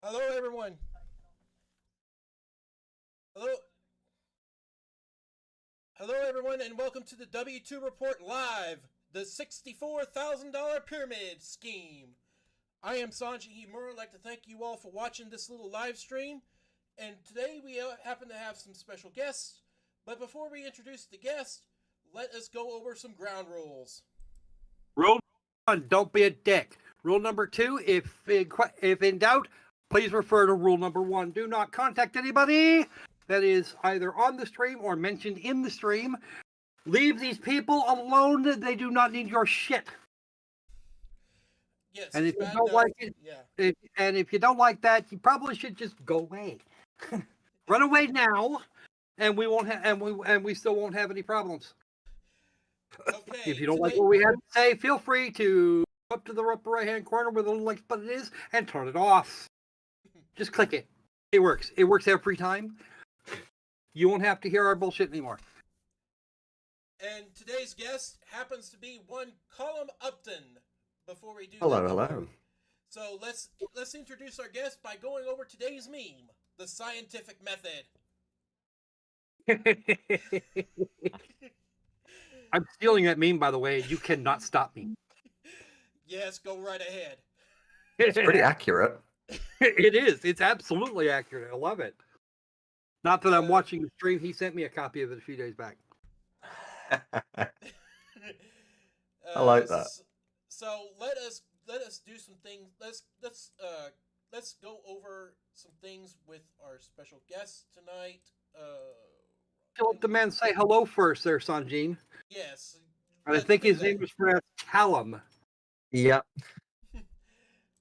Hello, everyone. Hello, hello, everyone, and welcome to the W2 Report Live, the $64,000 pyramid scheme. I am Sanji Himura. I'd like to thank you all for watching this little live stream. And today we happen to have some special guests. But before we introduce the guest, let us go over some ground rules. Rule 1, don't be a dick. Rule number 2, if in doubt, please refer to rule number 1. Do not contact anybody that is either on the stream or mentioned in the stream. Leave these people alone. They do not need your shit. Yes, And if it's you bad don't enough. like it, Yeah. if you don't like that, you probably should just go away. Run away now, and we won't and we still won't have any problems. Okay. If you don't like what we have to say, feel free to go up to the upper right-hand corner where the little like button is and turn it off. Just click it. It works. It works every time. You won't have to hear our bullshit anymore. And today's guest happens to be one Colum Upton. Before we do Hello, that, hello. So let's introduce our guest by going over today's meme, the scientific method. I'm stealing that meme, by the way. You cannot stop me. Yes, go right ahead. It's pretty accurate. It is. It's absolutely accurate. I love it. Not that I'm watching the stream. He sent me a copy of it a few days back. I like that. So let us do some things. Let's go over some things with our special guest tonight. Let the man say hello first, there, Sanjin. Yes. And I think his name was pronounced Callum. Yep.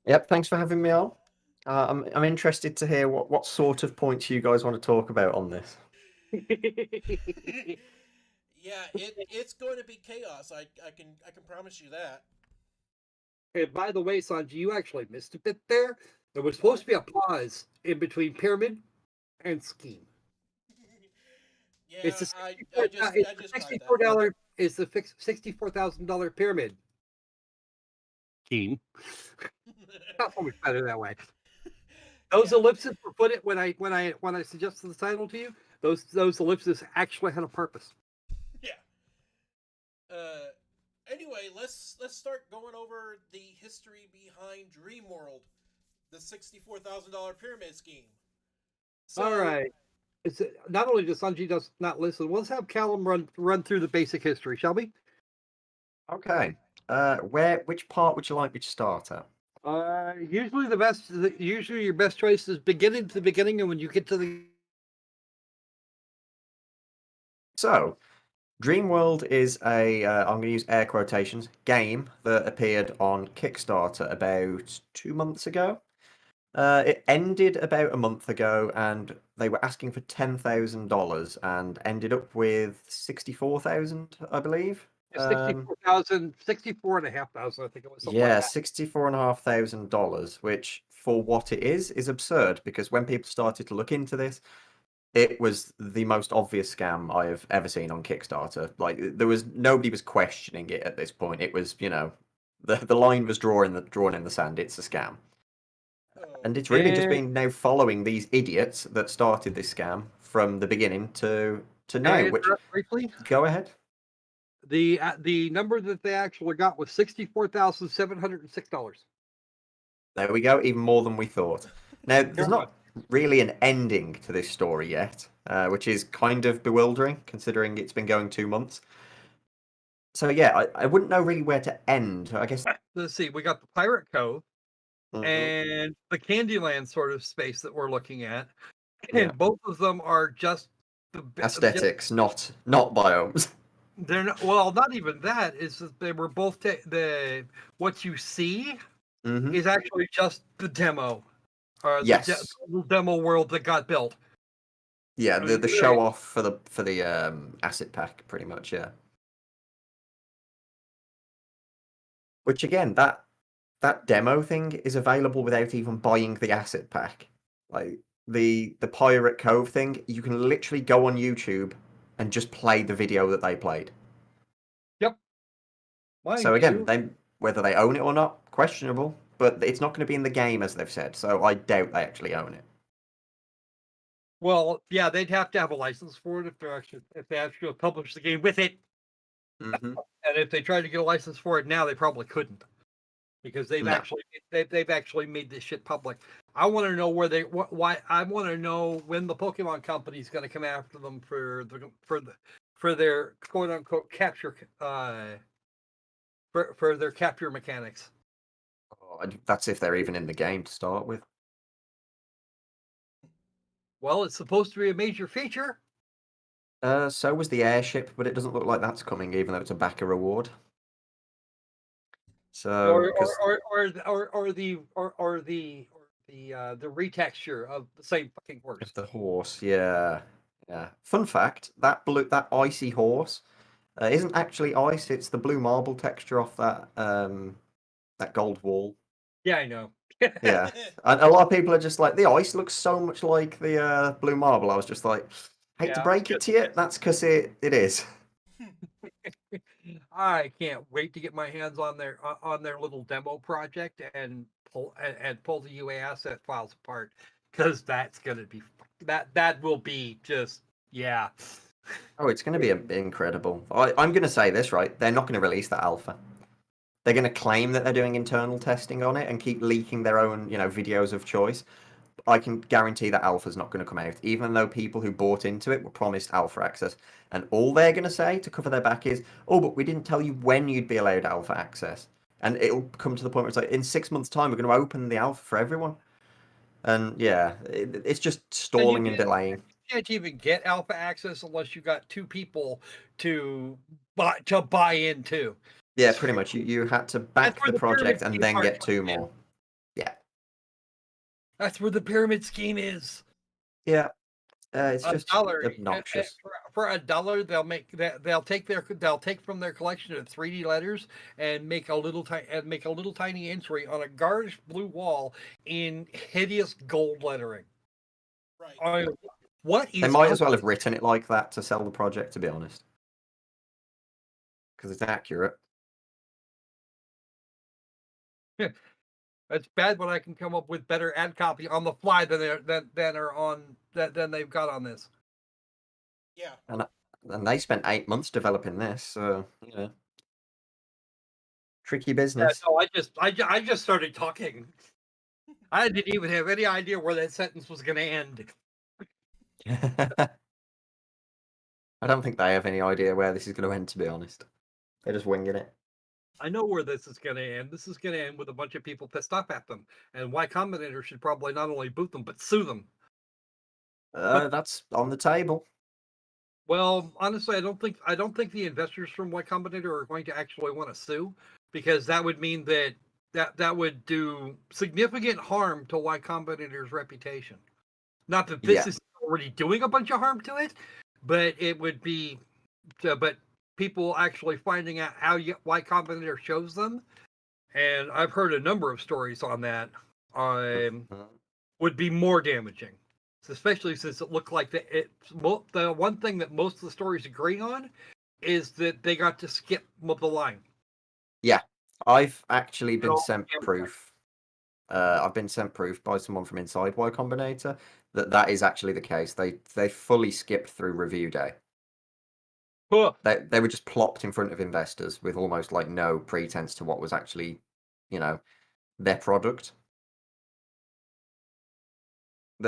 Yep. Thanks for having me on. I'm interested to hear what sort of points you guys want to talk about on this. Yeah, it's going to be chaos. I can promise you that. And by the way, Sanji, you actually missed a bit there. There was supposed to be a pause in between pyramid and scheme. Yeah, It's the I just $64. Is the $64,000 pyramid scheme? Not so much better that way. Those ellipses were put it when I suggested the title to you. Those ellipses actually had a purpose. Yeah. Anyway, let's start going over the history behind Dreamworld, the $64,000 pyramid scheme. So, all right. It's not only does Sanji does not listen. Let's have Callum run through the basic history, shall we? Okay. Which part would you like me to start at? Usually your best choice is beginning to the beginning, and when you get to the. So, Dreamworld is I'm going to use air quotations, game that appeared on Kickstarter about 2 months ago. It ended about a month ago, and they were asking for $10,000 and ended up with 64,000, I believe. 64,000, 64,500, I think it was. Yeah, $64,500, which for what it is absurd, because when people started to look into this, it was the most obvious scam I have ever seen on Kickstarter. Like, nobody was questioning it at this point. It was, the line was drawn in the sand. It's a scam. And it's really just been now following these idiots that started this scam from the beginning to now. Which, briefly? Go ahead. The number that they actually got was $64,706. There we go. Even more than we thought. Now, there's not really an ending to this story yet, which is kind of bewildering considering it's been going 2 months. So yeah, I wouldn't know really where to end. I guess. Let's see. We got the Pirate Cove and the Candyland sort of space that we're looking at, and both of them are just the aesthetics, not biomes. They're not, well, not even that. Is that they were both the what you see is actually just the demo. Yes. The demo world that got built. Yeah, the show off for the asset pack, pretty much. Yeah. Which again, that demo thing is available without even buying the asset pack. Like the Pirate Cove thing, you can literally go on YouTube and just play the video that they played. Yep. So again, whether they own it or not, questionable. but it's not going to be in the game as they've said. So I doubt they actually own it. Well, yeah, they'd have to have a license for it if they actually publish the game with it. Mm-hmm. And if they tried to get a license for it now, they probably couldn't, because they've No. actually made this shit public. I want to know why. I want to know when the Pokemon company's going to come after them for their quote unquote capture for their capture mechanics. Oh, that's if they're even in the game to start with. Well, it's supposed to be a major feature. So was the airship, but it doesn't look like that's coming, even though it's a backer reward. So, The retexture of the same fucking horse. the horse, yeah. Fun fact: that icy horse isn't actually ice. It's the blue marble texture off that gold wall. Yeah, I know. Yeah, and a lot of people are just like, the ice looks so much like the blue marble. I was just like, hate to break it to you, that's because it is. I can't wait to get my hands on their little demo project and pull the UA asset files apart, because that's gonna be that will be just Oh, it's going to be incredible. I'm going to say this, right? They're not going to release that alpha. They're going to claim that they're doing internal testing on it and keep leaking their own, videos of choice. I can guarantee that alpha's not going to come out, even though people who bought into it were promised alpha access. And all they're going to say to cover their back is, oh, but we didn't tell you when you'd be allowed alpha access. And it'll come to the point where it's like, in 6 months' time, we're going to open the alpha for everyone. And yeah, it's just stalling and delaying. You can't even get alpha access unless you got two people to buy into. Yeah, pretty much. You had to back the project and then get two more. Yeah. That's where the pyramid scheme is. Yeah. It's just $1. obnoxious. For $1, they'll take from their collection of 3D letters and make a little tiny entry on a garish blue wall in hideous gold lettering. Right. They might as well have written it like that to sell the project, to be honest, because it's accurate. It's bad when I can come up with better ad copy on the fly than they've got on this. Yeah. And they spent 8 months developing this, so tricky business. Yeah, no, I just started talking. I didn't even have any idea where that sentence was going to end. I don't think they have any idea where this is going to end, to be honest. They're just winging it. I know where this is going to end. This is going to end with a bunch of people pissed off at them, and Y Combinator should probably not only boot them but sue them. That's on the table. Well, honestly, I don't think the investors from Y Combinator are going to actually want to sue, because that would mean that would do significant harm to Y Combinator's reputation. Not that this is already doing a bunch of harm to it, but it would be, but people actually finding out how Y Combinator shows them, and I've heard a number of stories on that, would be more damaging. Especially since it looked like the one thing that most of the stories agree on is that they got to skip the line. Yeah, I've actually been sent proof. I've been sent proof by someone from inside Y Combinator that is actually the case. They fully skipped through review day. Huh. They were just plopped in front of investors with almost like no pretense to what was actually, their product.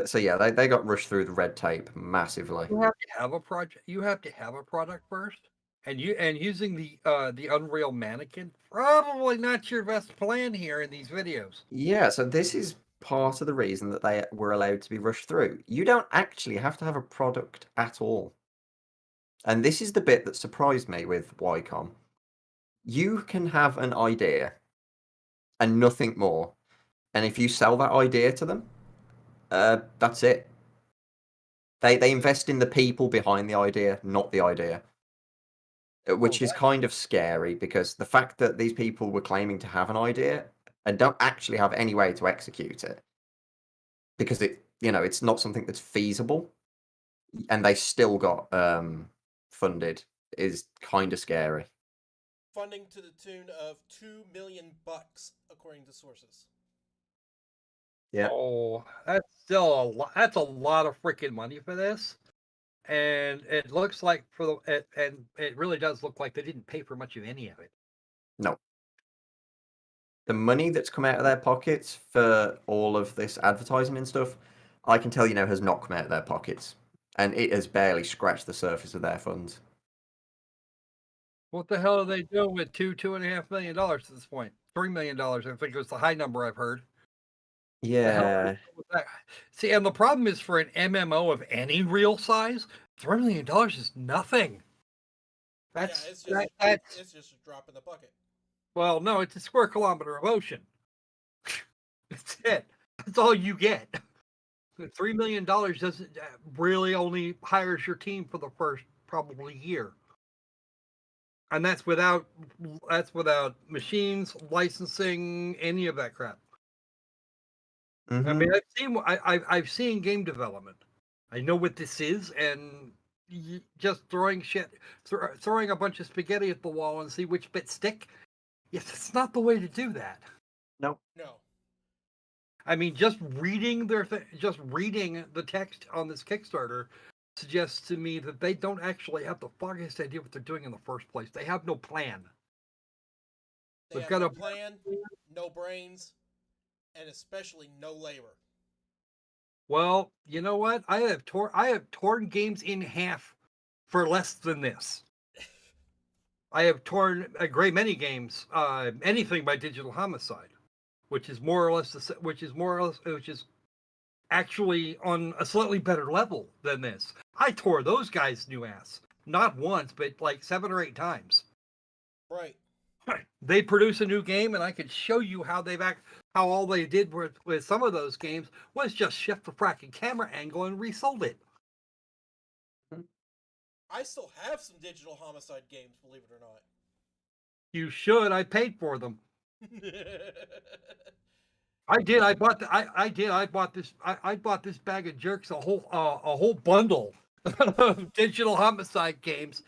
So yeah, they got rushed through the red tape massively. You have to have a project. You have to have a product first, and using the Unreal Mannequin, probably not your best plan here in these videos. Yeah, so this is part of the reason that they were allowed to be rushed through. You don't actually have to have a product at all. And this is the bit that surprised me with YCOM. You can have an idea and nothing more. And if you sell that idea to them, that's it. They invest in the people behind the idea, not the idea. Which is kind of scary, because the fact that these people were claiming to have an idea and don't actually have any way to execute it, because it's not something that's feasible, and they still got funded, is kind of scary. Funding to the tune of $2 million, according to sources. Yeah. Oh, that's still a lot. That's a lot of freaking money for this. And it looks like and it really does look like they didn't pay for much of any of it. No. The money that's come out of their pockets for all of this advertising and stuff, I can tell you now, has not come out of their pockets. And it has barely scratched the surface of their funds. What the hell are they doing with $2.5 million at this point? $3 million, I think was the high number I've heard. The hell are they Yeah. doing with that? See, and the problem is for an MMO of any real size, $3 million is nothing. That's It's just a drop in the bucket. well, no, it's a square kilometer of ocean. That's it. That's all you get. $3 million doesn't really only hires your team for the first probably year. And that's without machines, licensing, any of that crap. Mm-hmm. I mean, I've seen game development. I know what this is, and just throwing throwing a bunch of spaghetti at the wall and see which bits stick. Yes, it's not the way to do that. No. I mean, just reading the text on this Kickstarter suggests to me that they don't actually have the foggiest idea what they're doing in the first place. They have no plan. They've got no plan, no brains, and especially no labor. Well, you know what? I have torn games in half for less than this. I have torn a great many games, anything by Digital Homicide, which is actually on a slightly better level than this. I tore those guys' new ass, not once, but like 7 or 8 times. Right. They produce a new game, and I could show you how how all they did with some of those games was just shift the fracking camera angle and resold it. I still have some Digital Homicide games, believe it or not. You should. I paid for them. I did. I bought this. I bought this bag of jerks a whole bundle of Digital Homicide games,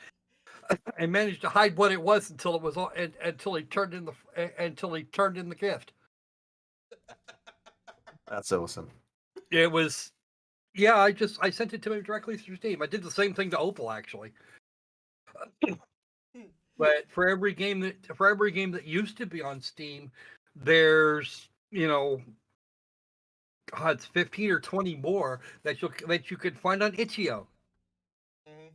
and managed to hide what it was until he turned in the gift. That's awesome. It was, yeah. I sent it to him directly through Steam. I did the same thing to Opal actually. But for every game that used to be on Steam, there's it's 15 or 20 more that you could find on itch.io. Mm-hmm.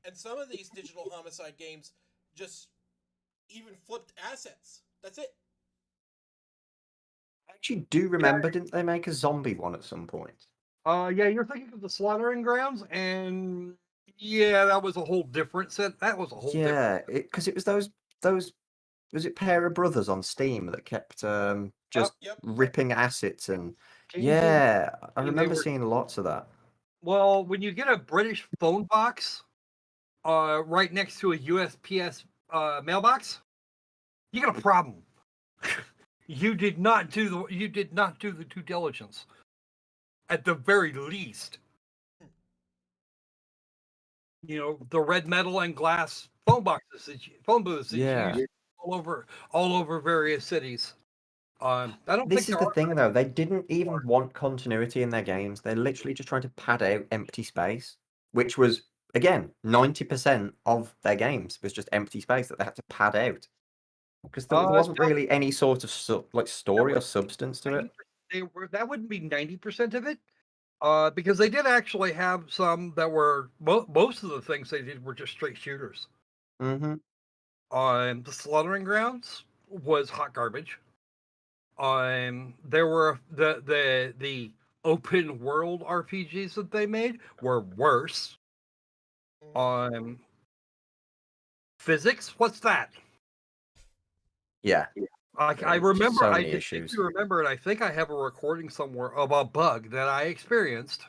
And some of these Digital Homicide games just even flipped assets. That's it. I actually do remember, didn't they make a zombie one at some point? Yeah, you're thinking of the Slaughtering Grounds, and yeah, that was a whole different set. That was a whole because it was those was it pair of brothers on Steam that kept just ripping assets and I remember seeing lots of that. Well, when you get a British phone box right next to a USPS mailbox, you got a problem. You did not do the due diligence, at the very least. The red metal and glass phone booths that you use all over various cities. This is the thing, though. They didn't even want continuity in their games. They're literally just trying to pad out empty space, which was, again, 90% of their games was just empty space that they had to pad out. Because there wasn't really any sort of story or substance to it. That wouldn't be 90% of it, because they did actually have some that were most of the things they did were just straight shooters. Mm-hmm. The Slaughtering Grounds was hot garbage. There were the open world RPGs that they made were worse. Physics, what's that? Yeah. I remember. So many I issues. distinctly remember, and I think I have a recording somewhere of a bug that I experienced,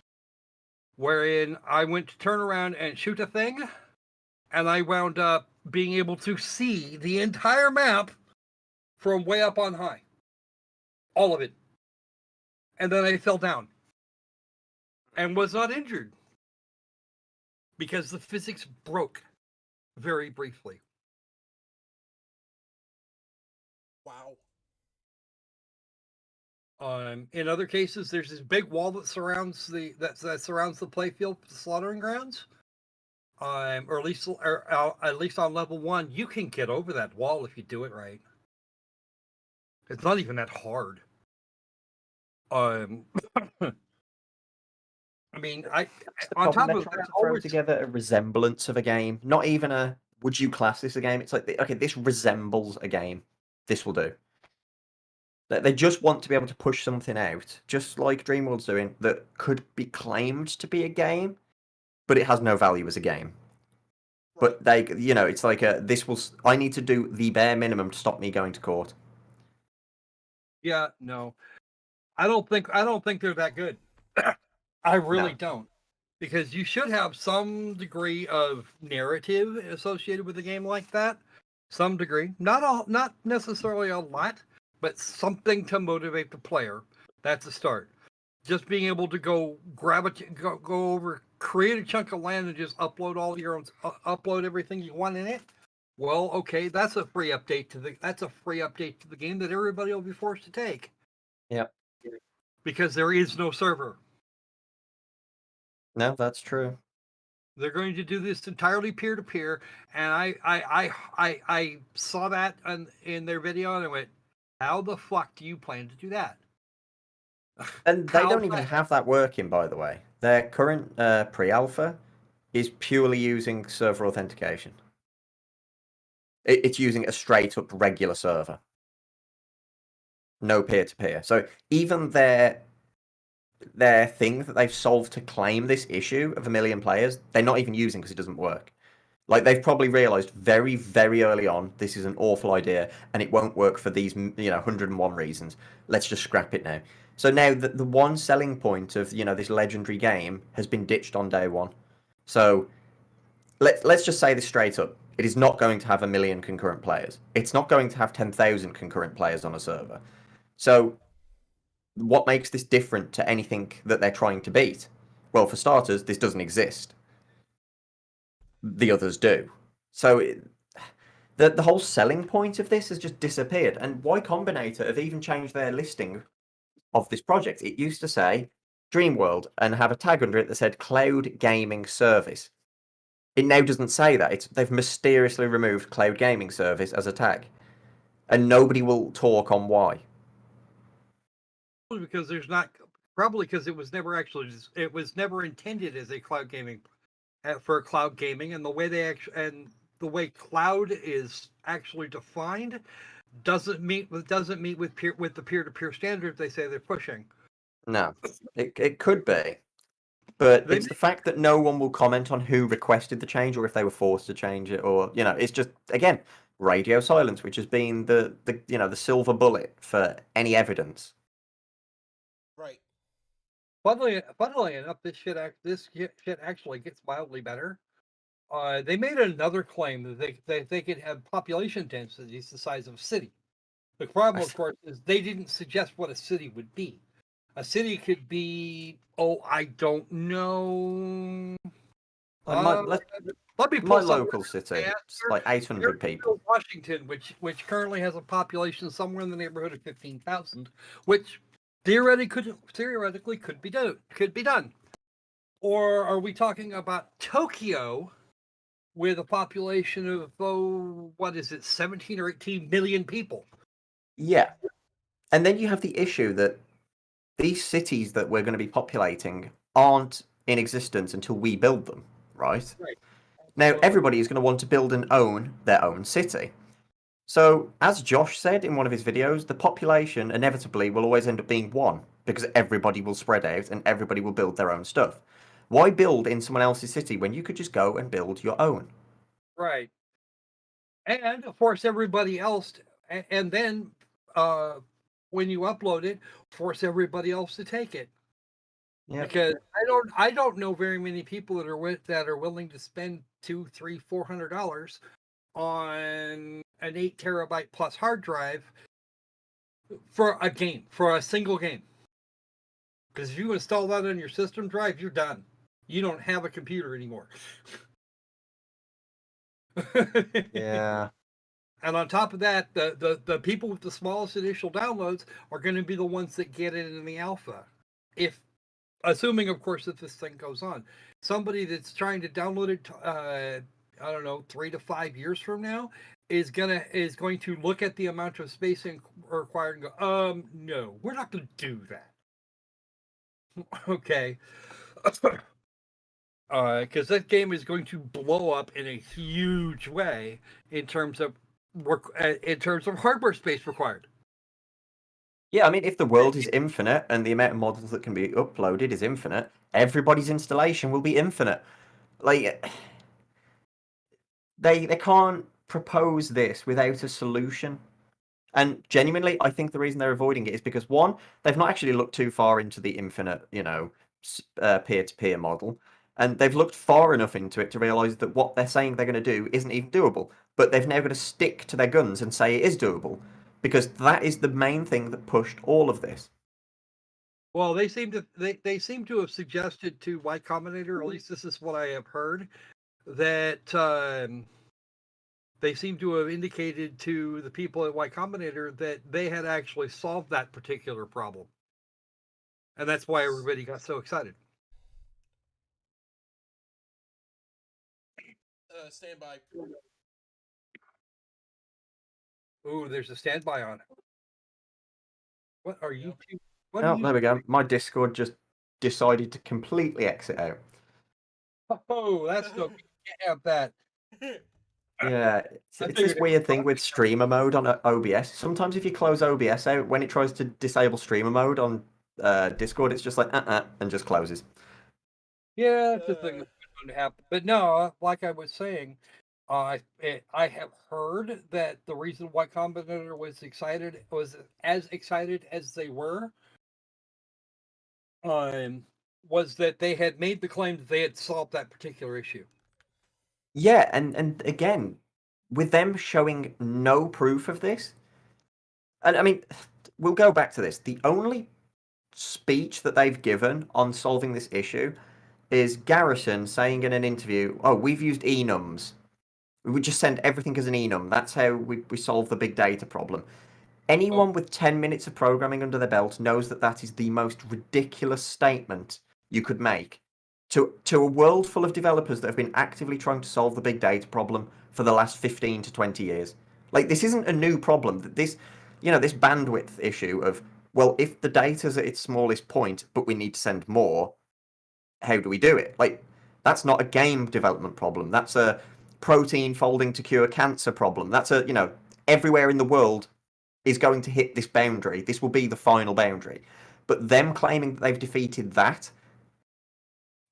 wherein I went to turn around and shoot a thing, and I wound up being able to see the entire map from way up on high, all of it, and then I fell down and was not injured because the physics broke very briefly. Wow. In other cases, there's this big wall that surrounds the playfield, the slaughtering grounds. Or at least on level 1, you can get over that wall if you do it right. It's not even that hard. I mean, on top of that, throw together a resemblance of a game, not even a would you class this a game? It's like, okay, this resembles a game. This will do. They just want to be able to push something out, just like Dreamworld's doing, that could be claimed to be a game, but it has no value as a game. But they, it's like I need to do the bare minimum to stop me going to court. Yeah, no, I don't think they're that good. I really don't, because you should have some degree of narrative associated with a game like that. Some degree, not necessarily a lot, but something to motivate the player. That's a start. Just being able to go over, create a chunk of land and just upload upload everything you want in it. Well, okay, that's a free update to the game that everybody will be forced to take. Yeah. Because there is no server. No, that's true. They're going to do this entirely peer-to-peer, and I saw that in their video, and I went, "How the fuck do you plan to do that?" And they don't even have that working, by the way. Their current pre-alpha is purely using server authentication. It's using a straight-up regular server. No peer-to-peer. So even their thing that they've solved to claim this issue of 1 million players, they're not even using because it doesn't work. Like, they've probably realized very, very early on, this is an awful idea and it won't work for these, 101 reasons. Let's just scrap it now. So now the one selling point of, this legendary game has been ditched on day one. So let's just say this straight up. It is not going to have 1 million concurrent players. It's not going to have 10,000 concurrent players on a server. So what makes this different to anything that they're trying to beat? Well, for starters, this doesn't exist. The others do. So the whole selling point of this has just disappeared. And Y Combinator have even changed their listing of this project. It used to say Dreamworld and have a tag under it that said Cloud Gaming Service. It now doesn't say that. They've mysteriously removed Cloud Gaming Service as a tag. And nobody will talk on why. Because it was never intended as a cloud gaming for cloud gaming, and the way cloud is actually defined doesn't meet with the peer-to-peer standards they say they're pushing. No, it could be, but it's the fact that no one will comment on who requested the change or if they were forced to change it, or it's just, again, radio silence, which has been the silver bullet for any evidence. Right. Funnily enough, this shit actually gets mildly better. They made another claim that they could have population densities the size of a city. The problem, of course, is they didn't suggest what a city would be. A city could be, I don't know. Let me pull my local city. It's like 800 people. Washington, which currently has a population somewhere in the neighborhood of 15,000, which theoretically could be done. Or are we talking about Tokyo with a population of 17 or 18 million people? Yeah. And then you have the issue that these cities that we're going to be populating aren't in existence until we build them, right? Now, everybody is going to want to build and own their own city. So, as Josh said in one of his videos, the population inevitably will always end up being one, because everybody will spread out and everybody will build their own stuff. Why build in someone else's city when you could just go and build your own? Right. And force everybody else, and then when you upload it, force everybody else to take it. Yeah. Because I don't know very many people that are willing to spend $200, $300, $400 on an 8 terabyte plus hard drive for a single game. Because if you install that on your system drive, you're done. You don't have a computer anymore. Yeah. And on top of that, the people with the smallest initial downloads are going to be the ones that get it in the alpha. If assuming, of course, that this thing goes on, somebody that's trying to download it, I don't know, 3 to 5 years from now, is going to look at the amount of space required and go, no, we're not going to do that. Okay. Because that game is going to blow up in a huge way in terms of hardware space required. Yeah, I mean, if the world is infinite and the amount of models that can be uploaded is infinite, everybody's installation will be infinite. Like, they can't propose this without a solution. And genuinely, I think the reason they're avoiding it is because, one, they've not actually looked too far into the infinite, peer-to-peer model. And they've looked far enough into it to realise that what they're saying they're going to do isn't even doable. But they've now got to stick to their guns and say it is doable. Because that is the main thing that pushed all of this. Well, they seem to have suggested to Y Combinator, or at least this is what I have heard, that they seem to have indicated to the people at Y Combinator that they had actually solved that particular problem. And that's why everybody got so excited. Stand by. Ooh, there's a standby on. What are you two? There we go. My Discord just decided to completely exit out. Oh, that's no. You can't have that. Yeah, it's this weird thing with streamer mode on OBS. Sometimes if you close OBS out, when it tries to disable streamer mode on Discord, it's just like, and just closes. Yeah, it's a thing that's going to happen. But no, like I was saying, I have heard that the reason why Combinator was as excited as they were, was that they had made the claim that they had solved that particular issue. Yeah, and again, with them showing no proof of this, and I mean, we'll go back to this. The only speech that they've given on solving this issue is Garrison saying in an interview, "Oh, we've used enums. We would just send everything as an enum. That's how we solve the big data problem." Anyone with 10 minutes of programming under their belt knows that that is the most ridiculous statement you could make to a world full of developers that have been actively trying to solve the big data problem for the last 15 to 20 years. Like, this isn't a new problem. This bandwidth issue of, well, if the data's at its smallest point, but we need to send more, how do we do it? Like, that's not a game development problem. That's a protein folding to cure cancer problem. That's everywhere in the world is going to hit this boundary. This will be the final boundary. But them claiming that they've defeated that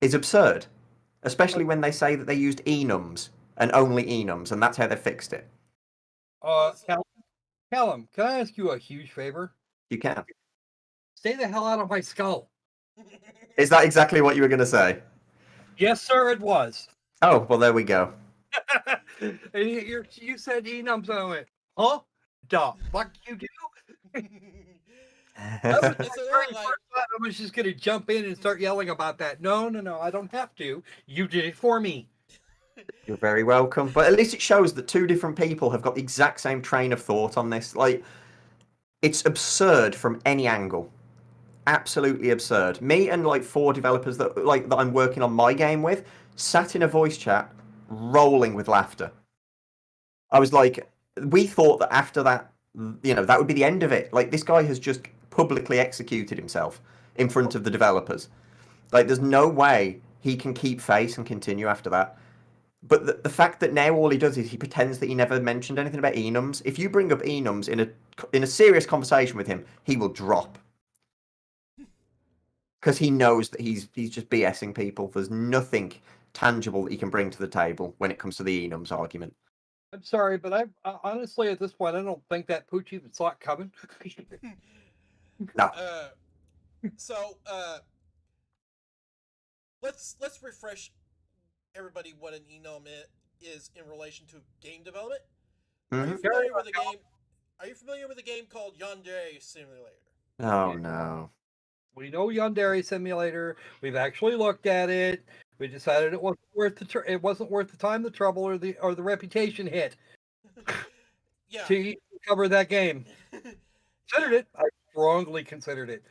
is absurd, especially when they say that they used enums and only enums, and that's how they fixed it. Callum, can I ask you a huge favor? You can. Stay the hell out of my skull. Is that exactly what you were going to say? Yes, sir, it was. Oh, well, there we go. And you said enums, and I went, huh? Duh. What you do? I was just going to jump in and start yelling about that. No, I don't have to. You did it for me. You're very welcome. But at least it shows that two different people have got the exact same train of thought on this. Like, it's absurd from any angle. Absolutely absurd. Me and like 4 developers that I'm working on my game with sat in a voice chat rolling with laughter. I was like, we thought that after that, that would be the end of it. Like, this guy has just publicly executed himself in front of the developers. Like, there's no way he can keep face and continue after that. But the fact that now all he does is he pretends that he never mentioned anything about enums. If you bring up enums in a serious conversation with him, he will drop. Because he knows that he's just BSing people. There's nothing tangible that he can bring to the table when it comes to the enums argument. I'm sorry, but I honestly, at this point, I don't think that Pooch even saw it coming. No. Let's refresh everybody what an enum is in relation to game development. Mm-hmm. Are you familiar with a game? Are you familiar with a game called Yandere Simulator? Oh no. We know Yandere Simulator. We've actually looked at it. We decided it wasn't worth the time, the trouble, or the reputation hit. Yeah. to cover that game. Considered it. I strongly considered it.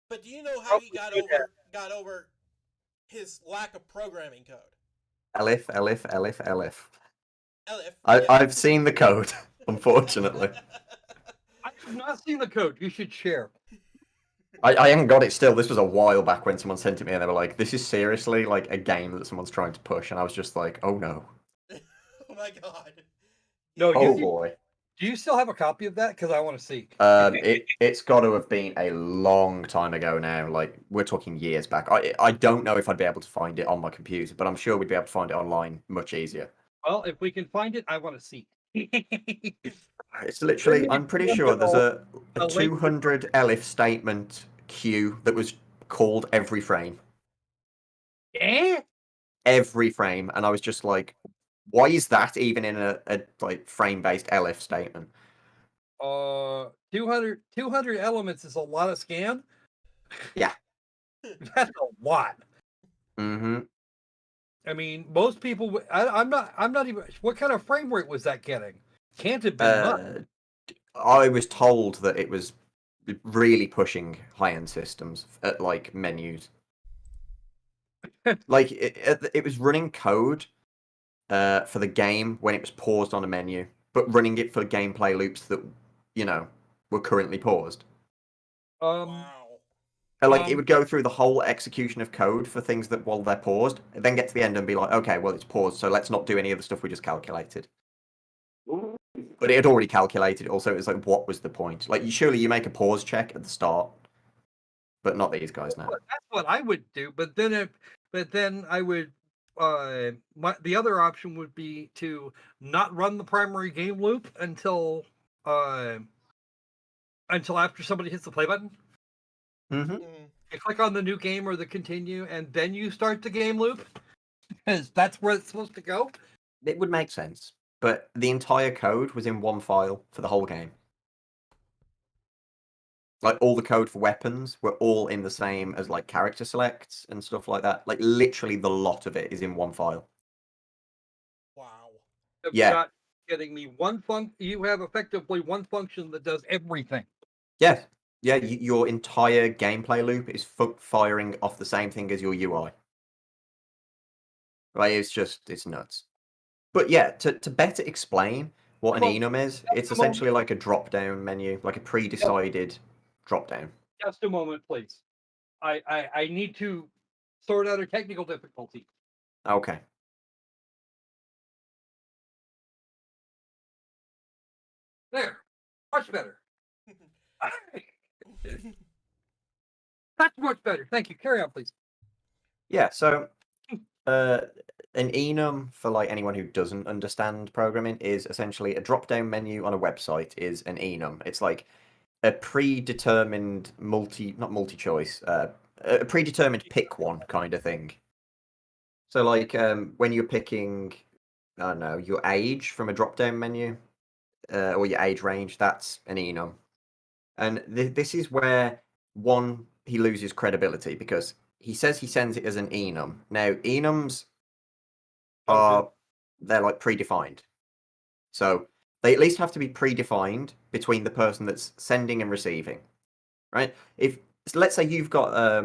But do you know how he Probably should got over his lack of programming code? Elif. Elif. I've seen the code, unfortunately. I have not seen the code. You should share. I haven't got it still. This was a while back when someone sent it me and they were like, this is seriously like a game that someone's trying to push. And I was just like, oh no. Oh my god. No, Oh boy. Do you still have a copy of that? Because I want to see. It's got to have been a long time ago now. Like we're talking years back. I don't know if I'd be able to find it on my computer, but I'm sure we'd be able to find it online much easier. Well, if we can find it, I want to see. It's literally, I'm pretty sure there's a 200 elif statement queue that was called every frame. Eh? Every frame, and I was just like, why is that even in a like frame-based elif statement? 200 elements is a lot of scan. Yeah. That's a lot. Mm-hmm. I mean, most people. I'm not even. What kind of frame rate was that getting? Can't have been much. I was told that it was really pushing high-end systems at like menus. Like it was running code for the game when it was paused on a menu, but running it for gameplay loops that were currently paused. Wow. Like it would go through the whole execution of code for things that while they're paused, and then get to the end and be like, okay, well it's paused, so let's not do any of the stuff we just calculated. But it had already calculated. Also, it was like, what was the point? Like, surely you make a pause check at the start, but not these guys now. That's what I would do. But then I would. The other option would be to not run the primary game loop until after somebody hits the play button. Mm-hmm. You click on the new game or the continue, and then you start the game loop, because that's where it's supposed to go. It would make sense, but the entire code was in one file for the whole game. Like all the code for weapons were all in the same as like character selects and stuff like that. Like literally the lot of it is in one file. Wow. Yeah. Not getting me one you have effectively one function that does everything. Yes. Yeah, your entire gameplay loop is firing off the same thing as your UI. Right, it's nuts. But yeah, to better explain what an enum is, it's essentially like a drop-down menu, like a pre-decided drop-down. Just a moment, please. I need to sort out a technical difficulty. Okay. There. Much better. That's much better. Thank you. Carry on, please. Yeah, so an enum, for like anyone who doesn't understand programming, is essentially a drop-down menu on a website is an enum. It's like a predetermined not multi-choice, a predetermined pick one kind of thing. So like when you're picking, I don't know, your age from a drop-down menu, or your age range, that's an enum. And this is where he loses credibility because he says he sends it as an enum. Now enums they're like predefined, so they at least have to be predefined between the person that's sending and receiving, right? Let's say you've got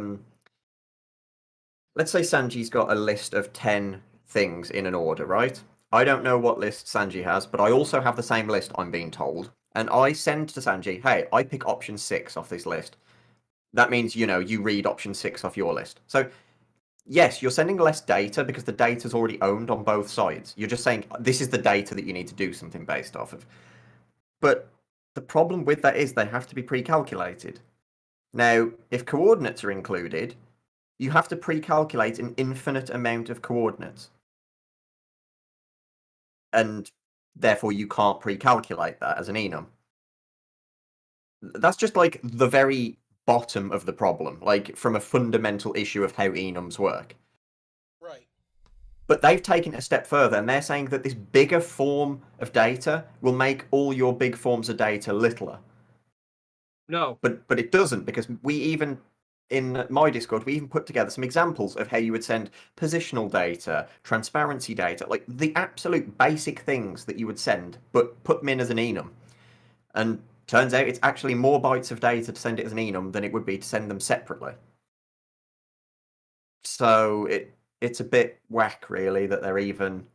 let's say Sanji's got a list of 10 things in an order, right? I don't know what list Sanji has, but I also have the same list, I'm being told. And I send to Sanji, hey, I pick option 6 off this list. That means, you read option 6 off your list. So, yes, you're sending less data because the data's already owned on both sides. You're just saying, this is the data that you need to do something based off of. But the problem with that is they have to be pre-calculated. Now, if coordinates are included, you have to pre-calculate an infinite amount of coordinates. And therefore you can't pre-calculate that as an enum. That's just like the very bottom of the problem, like from a fundamental issue of how enums work. Right. But they've taken it a step further and they're saying that this bigger form of data will make all your big forms of data littler. No. But it doesn't, because we even in my Discord, we even put together some examples of how you would send positional data, transparency data, like the absolute basic things that you would send, but put them in as an enum. And turns out it's actually more bytes of data to send it as an enum than it would be to send them separately. So it's a bit whack, really, that they're even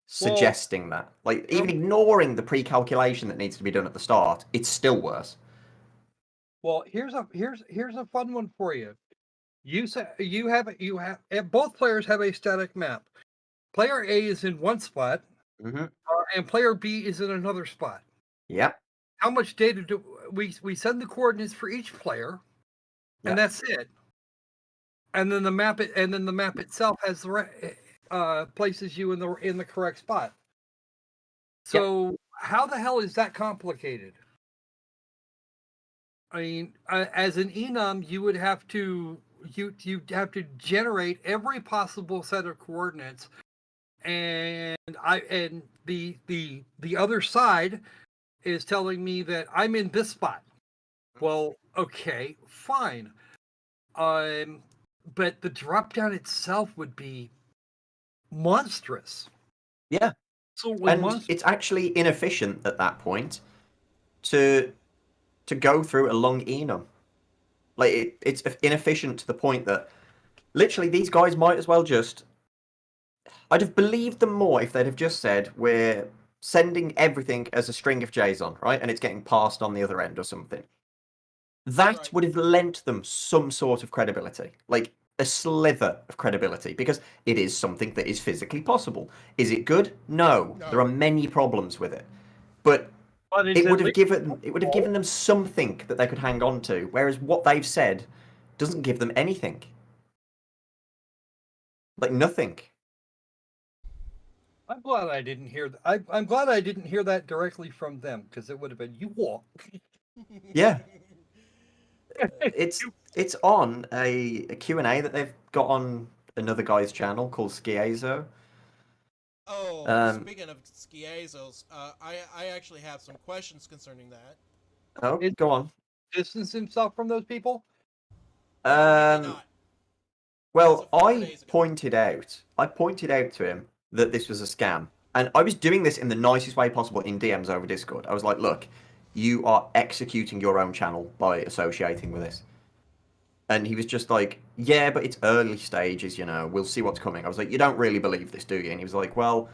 suggesting that. Like, even ignoring the pre-calculation that needs to be done at the start, it's still worse. Well, here's a fun one for you. You have both players have a static map. Player A is in one spot, and player B is in another spot. Yep. How much data do we send the coordinates for each player, and that's it. And then the map itself has the places you in the correct spot. So how the hell is that complicated? I mean, as an enum, you would have to have to generate every possible set of coordinates, and the other side is telling me that I'm in this spot. Well, okay, fine. But the drop down itself would be monstrous. Yeah. Absolutely monstrous. It's actually inefficient at that point to go through a long enum. Like, it's inefficient to the point that literally these guys might as well just... I'd have believed them more if they'd have just said, we're sending everything as a string of JSON, right? And it's getting passed on the other end or something. That would have lent them some sort of credibility. Like, a slither of credibility, because it is something that is physically possible. Is it good? No. There are many problems with it. But it would have given them something that they could hang on to, whereas what they've said doesn't give them anything. Like, nothing. I'm glad I didn't hear that. I'm glad I didn't hear that directly from them, because it would have been you walk. Yeah. It's on a Q&A that they've got on another guy's channel called Skiezo. Oh, speaking of Skiezos, I actually have some questions concerning that. Oh, go on. Distance himself from those people? Not. Well, I pointed out to him that this was a scam. And I was doing this in the nicest way possible in DMs over Discord. I was like, look, you are executing your own channel by associating with this. And he was just like, yeah, but it's early stages, we'll see what's coming. I was like, you don't really believe this, do you? And he was like, well,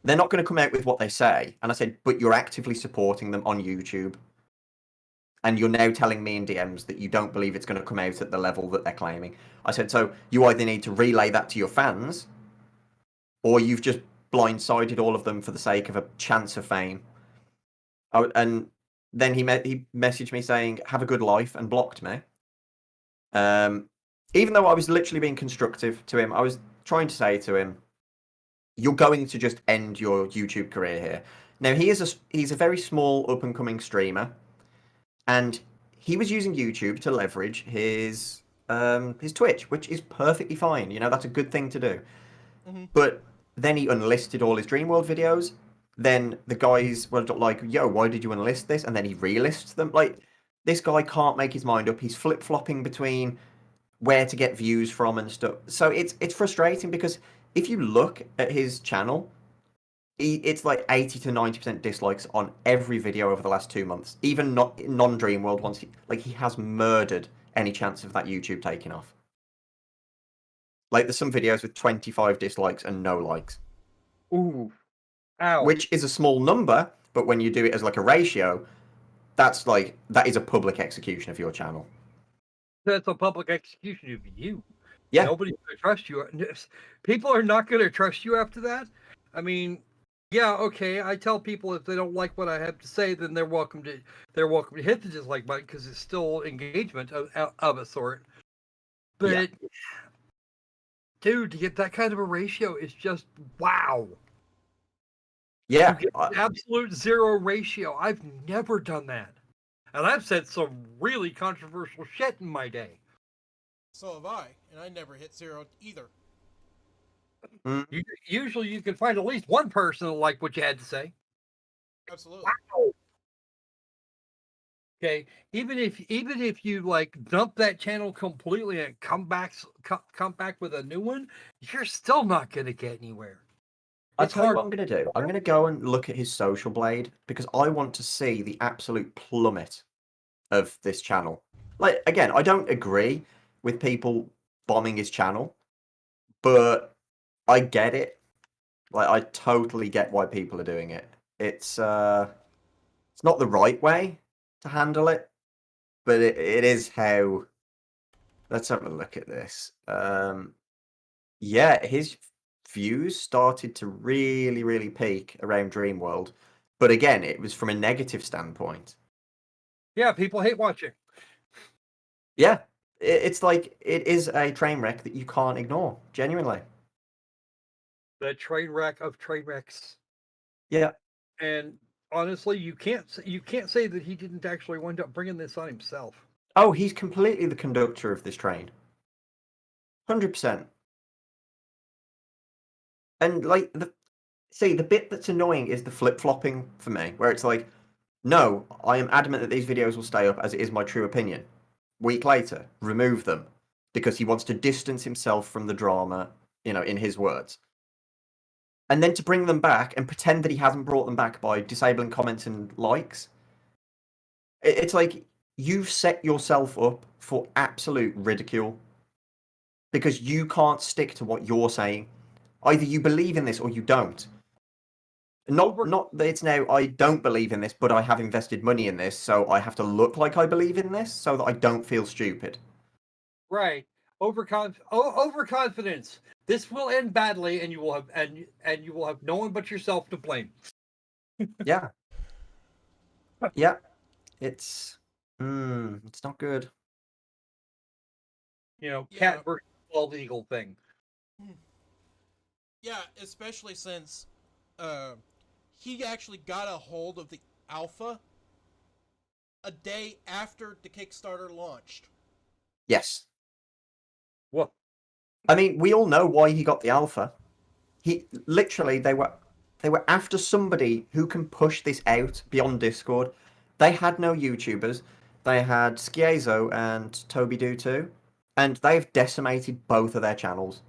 they're not going to come out with what they say. And I said, but you're actively supporting them on YouTube. And you're now telling me in DMs that you don't believe it's going to come out at the level that they're claiming. I said, so you either need to relay that to your fans, or you've just blindsided all of them for the sake of a chance of fame. And then he messaged me saying, have a good life, and blocked me. Even though I was literally being constructive to him, I was trying to say to him, you're going to just end your YouTube career here. Now, he's a very small up-and-coming streamer, and he was using YouTube to leverage his Twitch, which is perfectly fine. That's a good thing to do. But then he unlisted all his Dreamworld videos. Then the guys were like, yo, why did you unlist this? And then he relists them. Like, this guy can't make his mind up. He's flip-flopping between where to get views from and stuff. So it's frustrating, because if you look at his channel, it's like 80 to 90% dislikes on every video over the last 2 months. Even not non-Dreamworld ones. He has murdered any chance of that YouTube taking off. Like, there's some videos with 25 dislikes and no likes. Ooh. Ow. Which is a small number, but when you do it as like a ratio, that is a public execution of your channel. That's a public execution of you. Yeah. Nobody's going to trust you. People are not going to trust you after that. I mean, yeah, okay. I tell people if they don't like what I have to say, then they're welcome to hit the dislike button, because it's still engagement of a sort. But dude, to get that kind of a ratio is just wow. Yeah. Absolute zero ratio. I've never done that. And I've said some really controversial shit in my day. So have I, and I never hit zero either. Usually you can find at least one person that liked what you had to say. Absolutely. Wow. Okay, even if you like dump that channel completely and come back with a new one, you're still not going to get anywhere. I'll It's tell you hard. what I'm going to do. I'm going to go and look at his social blade because I want to see the absolute plummet of this channel. Like, again, I don't agree with people bombing his channel, but I get it. Like, I totally get why people are doing it. It's not the right way to handle it, but it is how. Let's have a look at this. Yeah, his views started to really, really peak around Dreamworld, but again, it was from a negative standpoint. Yeah, people hate watching. Yeah, it's like it is a train wreck that you can't ignore. Genuinely. The train wreck of train wrecks. Yeah. And honestly, you can't say that he didn't actually wind up bringing this on himself. Oh, he's completely the conductor of this train. 100%. And like the bit that's annoying is the flip-flopping for me, where it's like, no, I am adamant that these videos will stay up as it is my true opinion. Week later, remove them because he wants to distance himself from the drama, in his words. And then to bring them back and pretend that he hasn't brought them back by disabling comments and likes. It's like you've set yourself up for absolute ridicule because you can't stick to what you're saying. Either you believe in this or you don't. Not that it's now I don't believe in this, but I have invested money in this, so I have to look like I believe in this so that I don't feel stupid. Right. Overconfidence. This will end badly, and you will have no one but yourself to blame. Yeah. Yeah. It's not good. Cat versus bald eagle thing. Yeah, especially since he actually got a hold of the alpha a day after the Kickstarter launched. Yes. What? I mean, we all know why he got the alpha. He literally they were after somebody who can push this out beyond Discord. They had no YouTubers. They had Skiezo and Toby Do too, and they've decimated both of their channels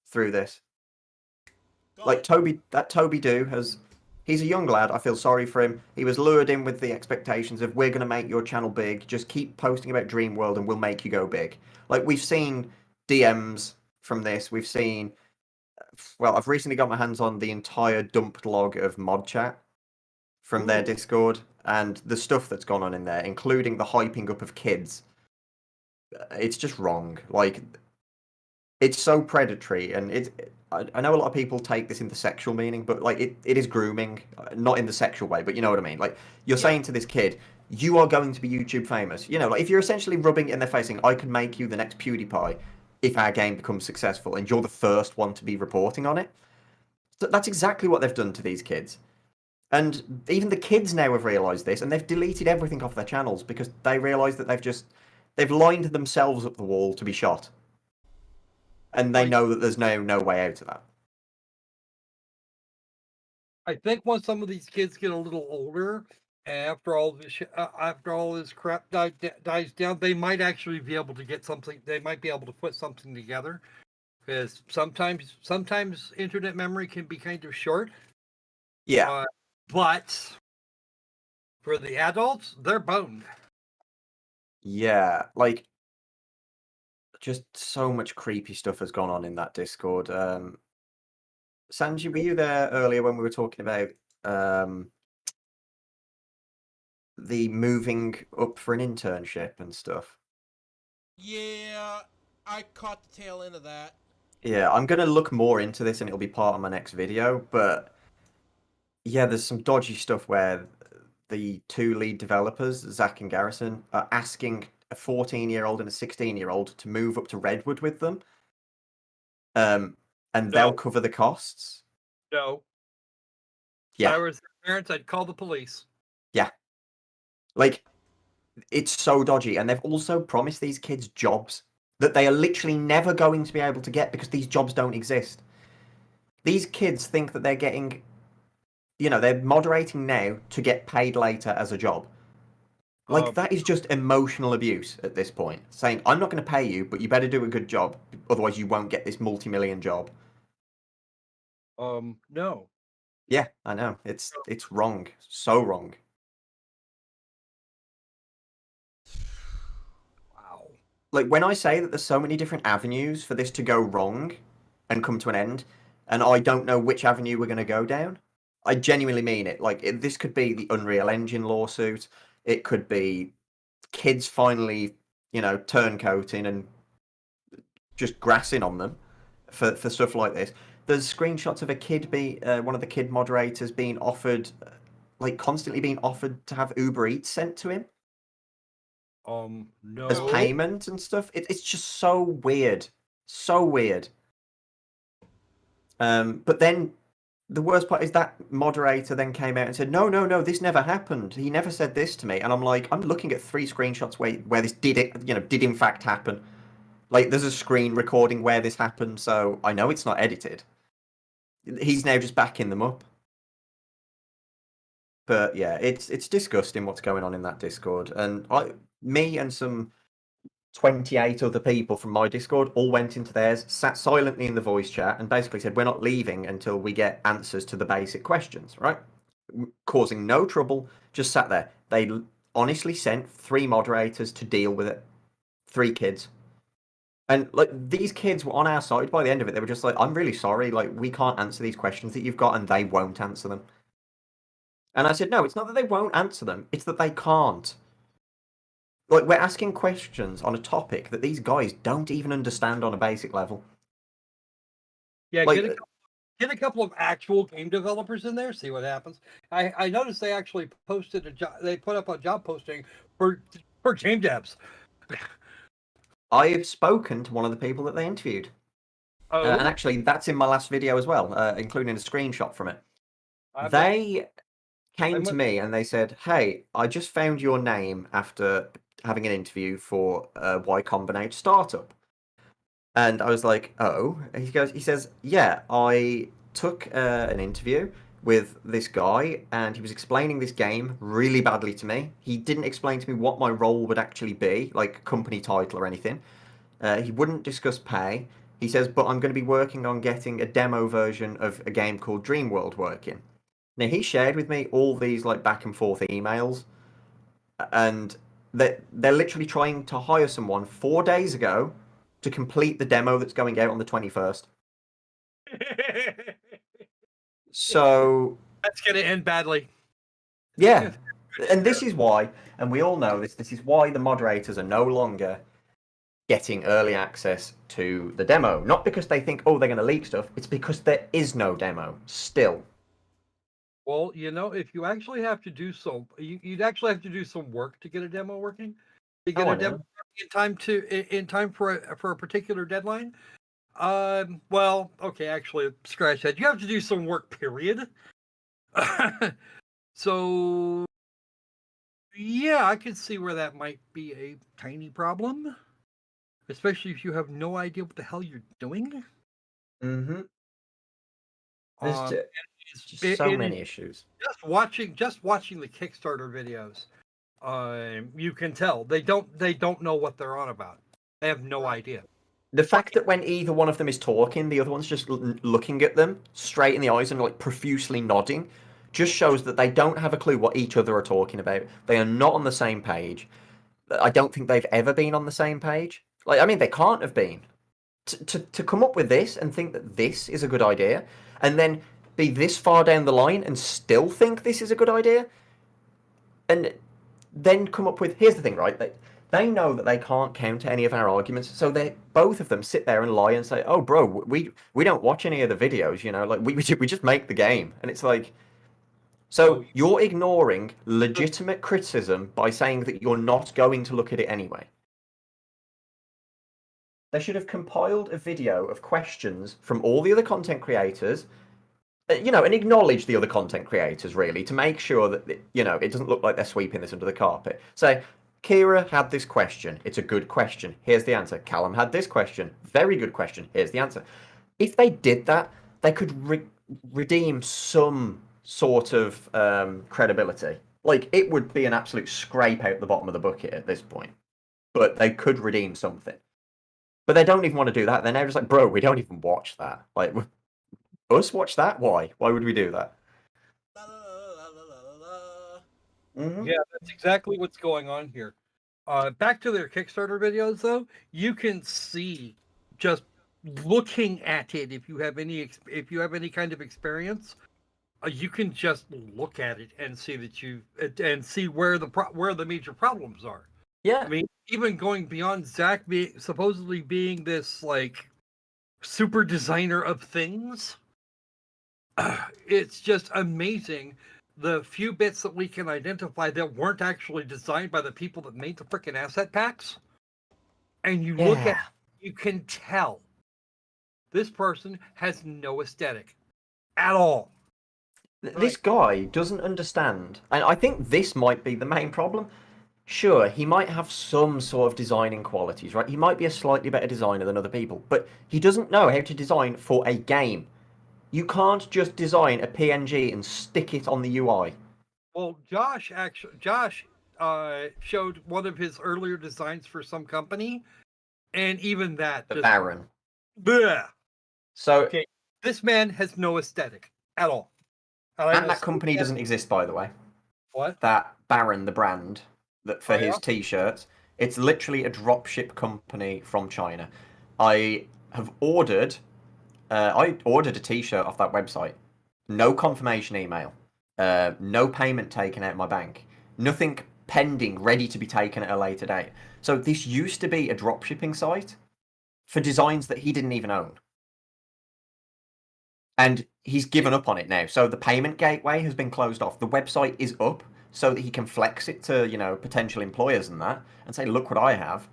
through this. Like Toby Do he's a young lad. I feel sorry for him. He was lured in with the expectations of we're going to make your channel big. Just keep posting about Dreamworld and we'll make you go big. Like we've seen DMs from this. We've seen. Well, I've recently got my hands on the entire dumped log of mod chat from their Discord and the stuff that's gone on in there, including the hyping up of kids. It's just wrong. Like, it's so predatory, and I know a lot of people take this in the sexual meaning, but like it is grooming, not in the sexual way, but you know what I mean. Like you're saying to this kid, you are going to be YouTube famous. Like if you're essentially rubbing it in their face, saying, I can make you the next PewDiePie if our game becomes successful, and you're the first one to be reporting on it. So that's exactly what they've done to these kids. And even the kids now have realised this, and they've deleted everything off their channels because they realise that they've lined themselves up the wall to be shot. And they know that there's no way out of that. I think once some of these kids get a little older, after all this crap dies down, they might actually be able to get something. They might be able to put something together, because sometimes internet memory can be kind of short. Yeah. But for the adults, they're boned. Yeah, like just so much creepy stuff has gone on in that Discord. Sanji, were you there earlier when we were talking about the moving up for an internship and stuff? Yeah, I caught the tail end of that. Yeah, I'm going to look more into this and it'll be part of my next video, but yeah, there's some dodgy stuff where the two lead developers, Zach and Garrison, are asking a 14-year-old and a 16-year-old to move up to Redwood with them. And they'll cover the costs. No. Yeah. If I was their parents, I'd call the police. Yeah. Like, it's so dodgy. And they've also promised these kids jobs that they are literally never going to be able to get because these jobs don't exist. These kids think that they're getting, they're moderating now to get paid later as a job. Like, that is just emotional abuse at this point. Saying, I'm not going to pay you, but you better do a good job, otherwise you won't get this multi-million job. No. Yeah, I know. It's wrong. So wrong. Wow. Like, when I say that there's so many different avenues for this to go wrong and come to an end, and I don't know which avenue we're going to go down, I genuinely mean it. Like, this could be the Unreal Engine lawsuit. It could be kids finally, turncoating and just grassing on them for stuff like this. There's screenshots of a kid one of the kid moderators being offered, like constantly being offered to have Uber Eats sent to him as No. payment and stuff. It's just so weird, so weird. But then the worst part is that moderator then came out and said, "No, no, no, this never happened. He never said this to me." And I'm like, I'm looking at 3 screenshots where this did in fact happen. Like, there's a screen recording where this happened, so I know it's not edited. He's now just backing them up. But yeah, it's disgusting what's going on in that Discord. And me and some 28 other people from my Discord all went into theirs, sat silently in the voice chat, and basically said, we're not leaving until we get answers to the basic questions, right? Causing no trouble, just sat there. They honestly sent 3 moderators to deal with it. 3 kids. And like, these kids were on our side by the end of it. They were just like, I'm really sorry, like, we can't answer these questions that you've got, and they won't answer them. And I said, no, it's not that they won't answer them, it's that they can't. Like, we're asking questions on a topic that these guys don't even understand on a basic level. Yeah, Like, get a couple of actual game developers in there, see what happens. I noticed they actually posted they put up a job posting for game devs. I have spoken to one of the people that they interviewed. Oh, And actually, that's in my last video as well, including a screenshot from it. They came to me and they said, "Hey, I just found your name after having an interview for a Y Combinator startup." And I was like, "Oh." And he says, "Yeah, I took an interview with this guy and he was explaining this game really badly to me. He didn't explain to me what my role would actually be, like company title or anything. He wouldn't discuss pay. He says, but I'm going to be working on getting a demo version of a game called Dreamworld working." Now, he shared with me all these like back and forth emails, and they're literally trying to hire someone 4 days ago to complete the demo that's going out on the 21st. So that's going to end badly. Yeah, and this is why, and we all know this is why the moderators are no longer getting early access to the demo. Not because they think, oh, they're going to leak stuff. It's because there is no demo still. Well, if you actually have to do you'd actually have to do some work to get a demo working. To get a demo in time for a particular deadline. Well, okay, actually, scratch that. You have to do some work, period. So, yeah, I can see where that might be a tiny problem, especially if you have no idea what the hell you're doing. Mm-hmm. There's just so many issues. Just watching the Kickstarter videos, you can tell they don't know what they're on about. They have no idea. The fact that when either one of them is talking, the other one's just looking at them straight in the eyes and like profusely nodding, just shows that they don't have a clue what each other are talking about. They are not on the same page. I don't think they've ever been on the same page. Like, I mean, they can't have been. To come up with this and think that this is a good idea, and then be this far down the line and still think this is a good idea, and then come up with, here's the thing, right? They know that they can't counter any of our arguments, so both of them sit there and lie and say, "Oh, bro, we don't watch any of the videos, like we just make the game." And it's like, so you're ignoring legitimate criticism by saying that you're not going to look at it anyway. They should have compiled a video of questions from all the other content creators, and acknowledge the other content creators, really, to make sure that, it doesn't look like they're sweeping this under the carpet. Say, Kira had this question. It's a good question. Here's the answer. Callum had this question. Very good question. Here's the answer. If they did that, they could redeem some sort of credibility. Like, it would be an absolute scrape out the bottom of the bucket at this point. But they could redeem something. But they don't even want to do that. They're now just like, bro, we don't even watch that. Like, us watch that? Why? Why would we do that? La, la, la, la, la, la, la. Mm-hmm. Yeah, that's exactly what's going on here. Back to their Kickstarter videos, though, you can see just looking at it. If you have any kind of experience, you can just look at it and see and see where the major problems are. Yeah. I mean, even going beyond Zach supposedly being this like super designer of things, it's just amazing the few bits that we can identify that weren't actually designed by the people that made the freaking asset packs. And you look at, you can tell this person has no aesthetic at all. This guy doesn't understand. And I think this might be the main problem. Sure, he might have some sort of designing qualities, right? He might be a slightly better designer than other people, but he doesn't know how to design for a game. You can't just design a PNG and stick it on the UI. Well, Josh showed one of his earlier designs for some company, and even that The Baron. Bleh. So, okay, this man has no aesthetic at all. And that company doesn't exist, by the way. What? That Baron, the brand that for his t-shirts, it's literally a dropship company from China. I ordered a t-shirt off that website. No confirmation email. No payment taken out of my bank. Nothing pending, ready to be taken at a later date. So this used to be a dropshipping site for designs that he didn't even own. And he's given up on it now. So the payment gateway has been closed off. The website is up so that he can flex it to, potential employers and that, and say, look what I have.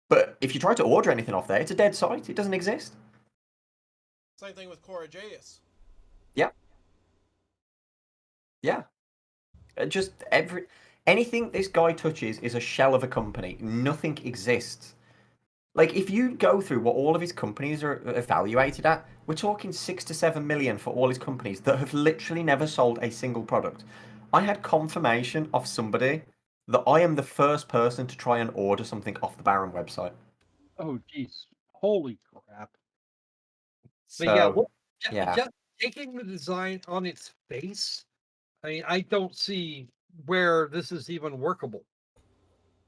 But if you try to order anything off there, it's a dead site. It doesn't exist. Same thing with Cora.js. Yeah. Yeah. Just anything this guy touches is a shell of a company. Nothing exists. Like, if you go through what all of his companies are evaluated at, we're talking 6 to 7 million for all his companies that have literally never sold a single product. I had confirmation of somebody that I am the first person to try and order something off the Baron website. Oh, jeez. Holy crap. So, but just taking the design on its face, I mean, I don't see where this is even workable.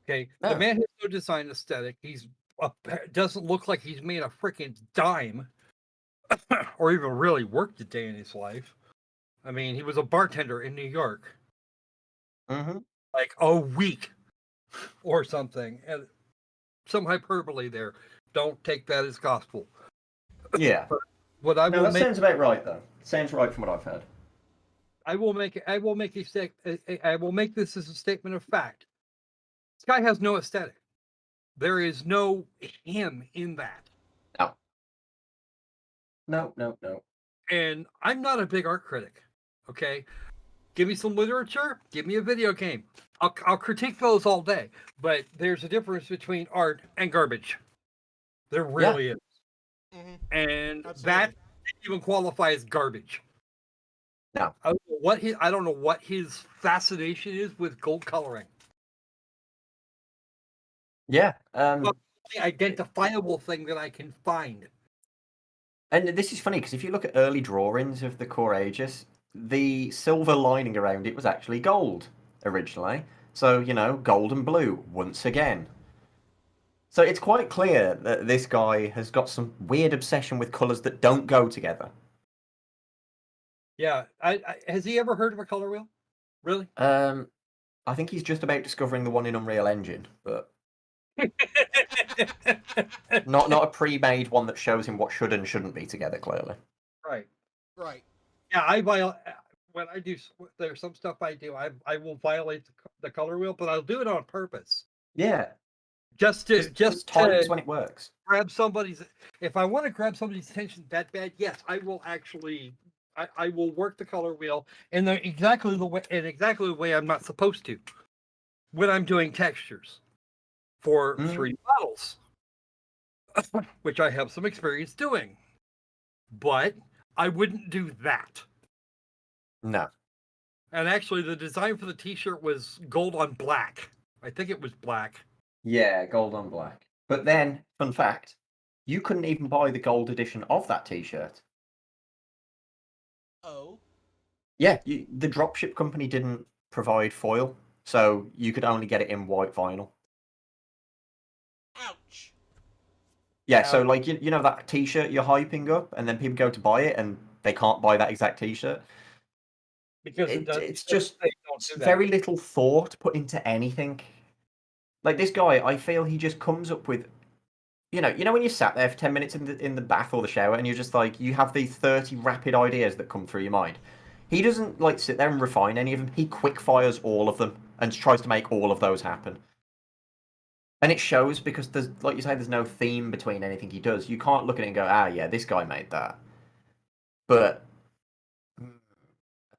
Okay, no. The man has no design aesthetic. Doesn't look like he's made a freaking dime or even really worked a day in his life. I mean, he was a bartender in New York. Mm-hmm. Like a week or something. And some hyperbole there. Don't take that as gospel. Yeah. That sounds about right, though. Sounds right from what I've heard. I will make this as a statement of fact. This guy has no aesthetic. There is no him in that. No. And I'm not a big art critic. Okay, give me some literature, give me a video game. I'll critique those all day. But there's a difference between art and garbage. There really is. Mm-hmm. And Absolutely. that didn't even qualify as garbage. No. I don't know what his fascination is with gold coloring. Yeah. The identifiable thing that I can find. And this is funny because if you look at early drawings of the Core Aegis, the silver lining around it was actually gold originally. So, gold and blue once again. So it's quite clear that this guy has got some weird obsession with colours that don't go together. Yeah. Has he ever heard of a color wheel? Really? I think he's just about discovering the one in Unreal Engine, but not a pre-made one that shows him what should and shouldn't be together, clearly. Right. Yeah, when I do, there's some stuff I do. I will violate the color wheel, but I'll do it on purpose. Yeah. Just times when it works. Grab somebody's. If I want to grab somebody's attention that bad, yes, I will actually. I will work the color wheel in exactly the way I'm not supposed to when I'm doing textures for 3D models, which I have some experience doing. But I wouldn't do that. No. And actually, the design for the T-shirt was gold on black. I think it was black. Yeah, gold on black. But then, fun fact, you couldn't even buy the gold edition of that T-shirt. Oh. Yeah, the dropship company didn't provide foil, so you could only get it in white vinyl. Ouch. Yeah, so like you know that T-shirt you're hyping up, and then people go to buy it and they can't buy that exact T-shirt. Because It's just they don't do that. very little thought put into anything. Like this guy, I feel he just comes up with, you know when you sat there for 10 minutes in the bath or the shower, and you're just like you have these 30 rapid ideas that come through your mind. He doesn't like sit there and refine any of them. He quick fires all of them and tries to make all of those happen. And it shows because there's, like you say, there's no theme between anything he does. You can't look at it and go, ah, yeah, this guy made that. But I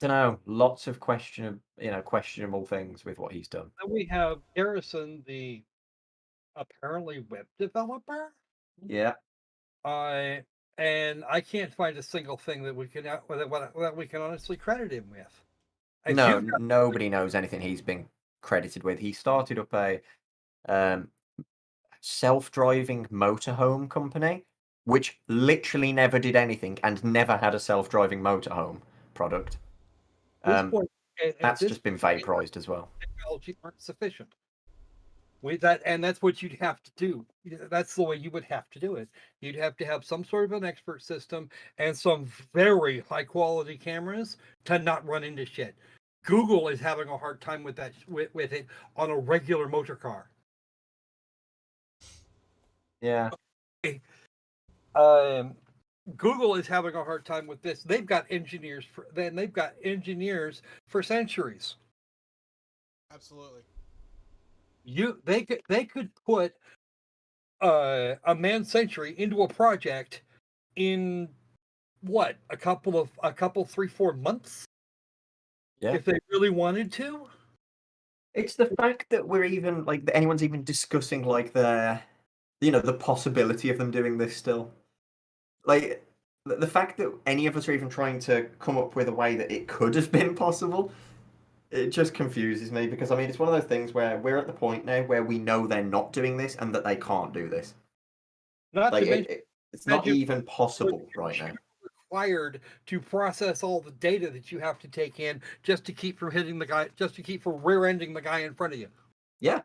don't know, lots of questionable things with what he's done. Then we have Garrison, the apparently web developer. Yeah. And I can't find a single thing that we can that we can honestly credit him with. No, nobody knows anything he's been credited with. He started up a self-driving motorhome company, which literally never did anything and never had a self-driving motorhome product. That's just been vaporized as well. Technology aren't sufficient. That's what you'd have to do. That's the way you would have to do it. You'd have to have some sort of an expert system and some very high quality cameras to not run into shit. Google is having a hard time with that with it on a regular motor car. Yeah. Google is having a hard time with this. They've got engineers for centuries. Absolutely. They could put a manned century into a project in what, a couple 3-4 months, if they really wanted to. It's the fact that we're even like that anyone's even discussing like the possibility of them doing this still. Like the fact that any of us are even trying to come up with a way that it could have been possible, it just confuses me because I mean it's one of those things where we're at the point now where we know they're not doing this and that they can't do this. It's not even possible right now. Required to process all the data that you have to take in just to keep from hitting the guy, just to keep from rear-ending the guy in front of you. Yeah.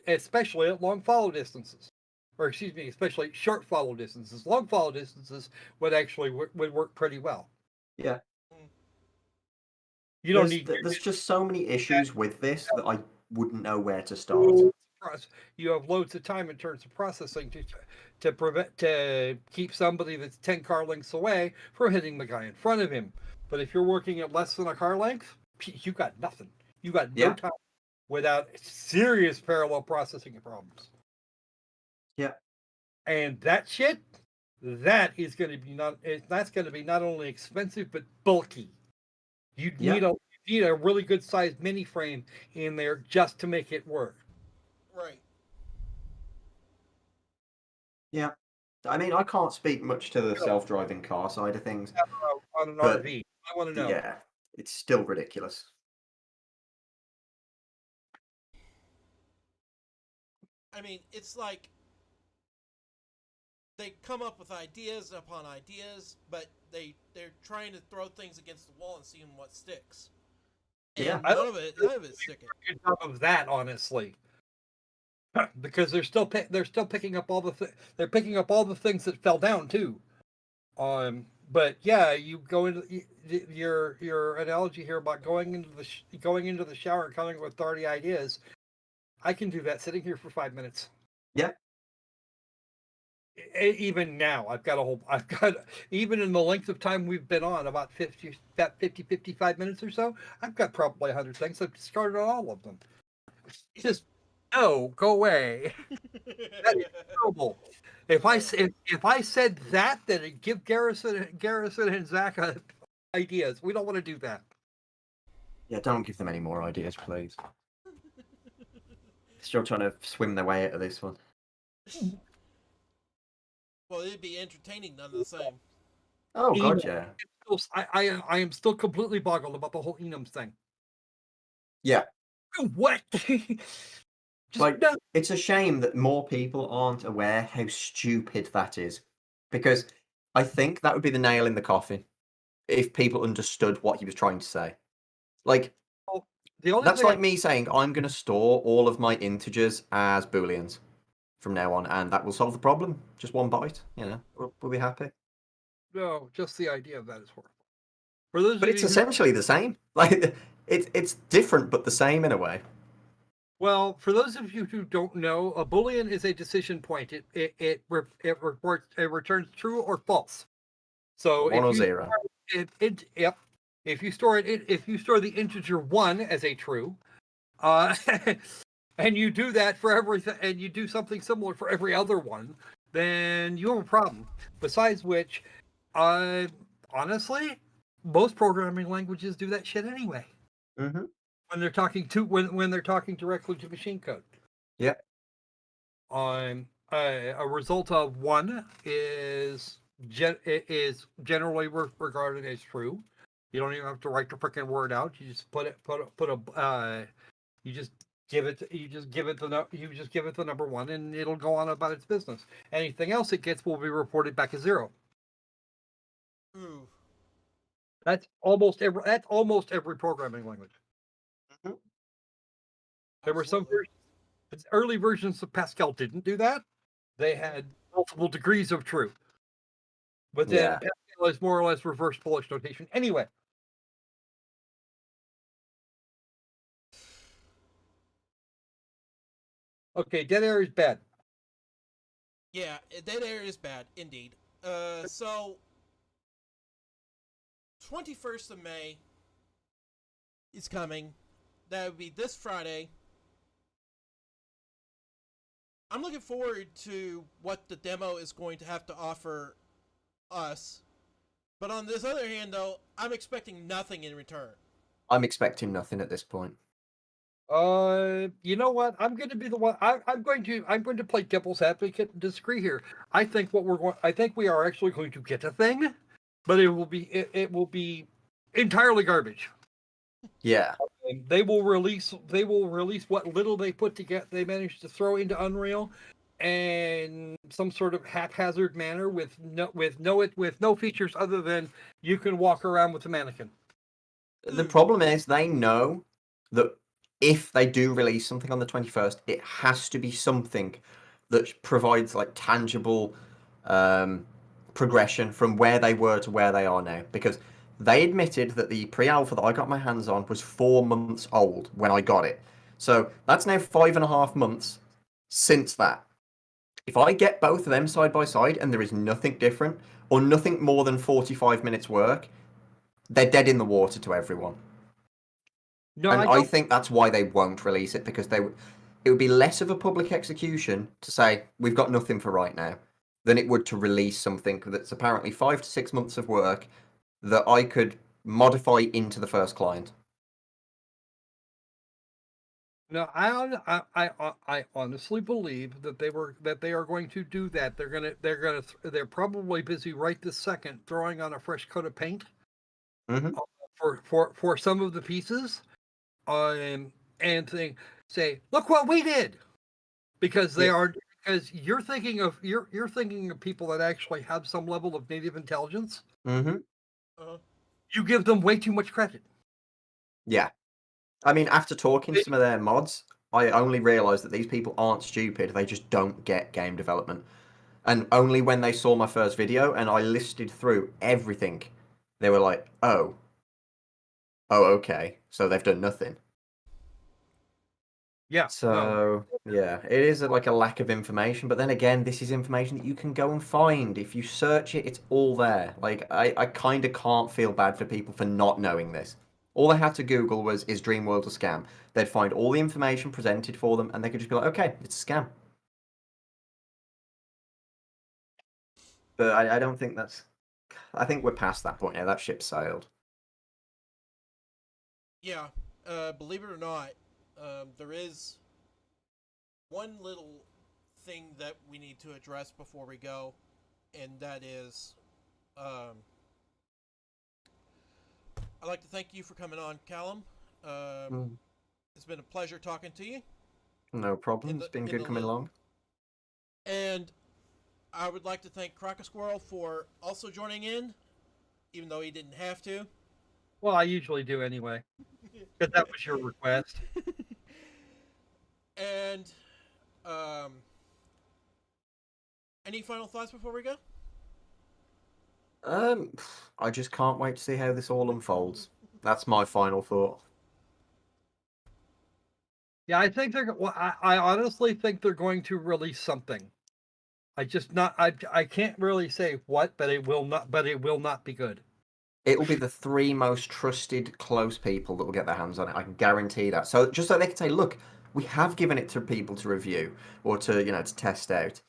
Especially at long follow distances, or excuse me, especially short follow distances. Long follow distances would actually would work pretty well. Yeah. You don't There's just so many issues with this that I wouldn't know where to start. You have loads of time in terms of processing to keep somebody that's 10 car lengths away from hitting the guy in front of him. But if you're working at less than a car length, you got nothing. You got no time without serious parallel processing problems. Yeah. And that shit, that is going to be not only expensive but bulky. You need a really good sized mini frame in there just to make it work. Right. Yeah. I mean, I can't speak much to the self-driving car side of things. On an RV. I want to know. Yeah, it's still ridiculous. I mean, it's like they come up with ideas upon ideas, but they're trying to throw things against the wall and seeing what sticks. And none of it's sticking. Good job of that, honestly, because they're still picking up all the things that fell down too. But yeah, you go into your analogy here about going into the shower and coming up with 30 ideas. I can do that sitting here for 5 minutes. Yeah. Even now, I've got even in the length of time we've been on, about 55 minutes or so, I've got probably 100 things. I've discarded all of them. Just go away. That is terrible. If I said that it'd give Garrison and Zach ideas. We don't want to do that. Yeah, don't give them any more ideas, please. Still trying to swim their way out of this one. Well, it'd be entertaining none of the same. Oh god, Enum. yeah. I am still completely boggled about the whole enums thing. Yeah. What? Just Like, no. it's a shame that more people aren't aware how stupid that is. Because I think that would be the nail in the coffin if people understood what he was trying to say. Like, The only that's way like me saying I'm going to store all of my integers as booleans from now on, and that will solve the problem. Just one byte, we'll be happy. no, just the idea of that is horrible. For those But of it's you who, essentially the same. Like, it's different but the same in a way. well, for those of you who don't know, a boolean is a decision point. It returns true or false. So One if or you zero. yep, if you store the integer 1 as a true, uh, and you do that for everything, and you do something similar for every other one, then you have a problem. Besides which, honestly, most programming languages do that shit anyway. Mm-hmm. When they're talking directly to machine code. Yeah. A result of 1 is generally regarded as true. You don't even have to write the freaking word out. You just you just give it the number 1, and it'll go on about its business. Anything else it gets will be reported back as 0. Ooh. That's almost every programming language. Mhm. There were some Absolutely. early versions of Pascal didn't do that. They had multiple degrees of true. But then Yeah. Pascal is more or less reverse Polish notation. Anyway. Okay, dead air is bad. Yeah, that area is bad, indeed. So 21st of May is coming. That would be this Friday. I'm looking forward to what the demo is going to have to offer us. But on this other hand, though, I'm expecting nothing in return. I'm expecting nothing at this point. You know what? I'm going to be the one. I'm going to play devil's advocate and disagree here. I think we are actually going to get a thing, but it will be entirely garbage. Yeah. And they will release what little they managed to throw into Unreal, and some sort of haphazard manner with no features other than you can walk around with a mannequin. The problem is they know that if they do release something on the 21st, it has to be something that provides like tangible progression from where they were to where they are now. Because they admitted that the pre-alpha that I got my hands on was 4 months old when I got it. So that's now 5.5 months since that. If I get both of them side by side and there is nothing different or nothing more than 45 minutes work, they're dead in the water to everyone. No, And I I don't. think that's why they won't release it, because it would be less of a public execution to say we've got nothing for right now than it would to release something that's apparently 5 to 6 months of work that I could modify into the first client. No, I honestly believe that they are going to do that. They're probably busy right this second throwing on a fresh coat of paint Mm-hmm. for some of the pieces, and say, look what we did, because Yeah. you're thinking of people that actually have some level of native intelligence. Mm-hmm. Uh, You give them way too much credit. Yeah. I mean, after talking to some of their mods, I only realised that these people aren't stupid. They just don't get game development. And only when they saw my first video and I listed through everything, they were like, oh, okay. So they've done nothing. Yeah, no, So yeah, it is like a lack of information. But then again, this is information that you can go and find. If you search it, it's all there. Like I kind of can't feel bad for people for not knowing this. All they had to Google was, is Dreamworld a scam? They'd find all the information presented for them, and they could just be like, okay, it's a scam. But I don't think that's. I think we're past that point now. That ship sailed. yeah, believe it or not, there is one little thing that we need to address before we go, and that is I'd like to thank you for coming on, Callum. Mm, It's been a pleasure talking to you. no problem. It's been good coming along. And I would like to thank Crocker Squirrel for also joining in, even though he didn't have to. Well, I usually do anyway, because that was your request. And any final thoughts before we go? I just can't wait to see how this all unfolds. That's my final thought. Yeah, I think they're. Well, I honestly think they're going to release something. I can't really say what, but it will not. But it will not be good. It will be the three most trusted, close people that will get their hands on it. I can guarantee that. So just so they can say, look, we have given it to people to review or to, to test out.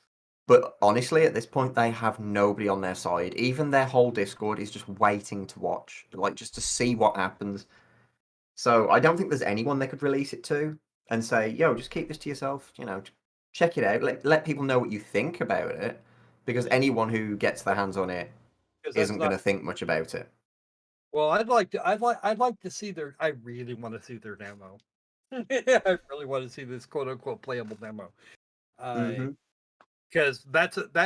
But honestly, at this point, they have nobody on their side. Even their whole Discord is just waiting to watch, like just to see what happens. So I don't think there's anyone they could release it to and say, yo, just keep this to yourself. Check it out. Let people know what you think about it, because anyone who gets their hands on it isn't going to think much about it. Well, I'd like to see their. I really want to see their demo. I really want to see this quote unquote playable demo. Because that's a thing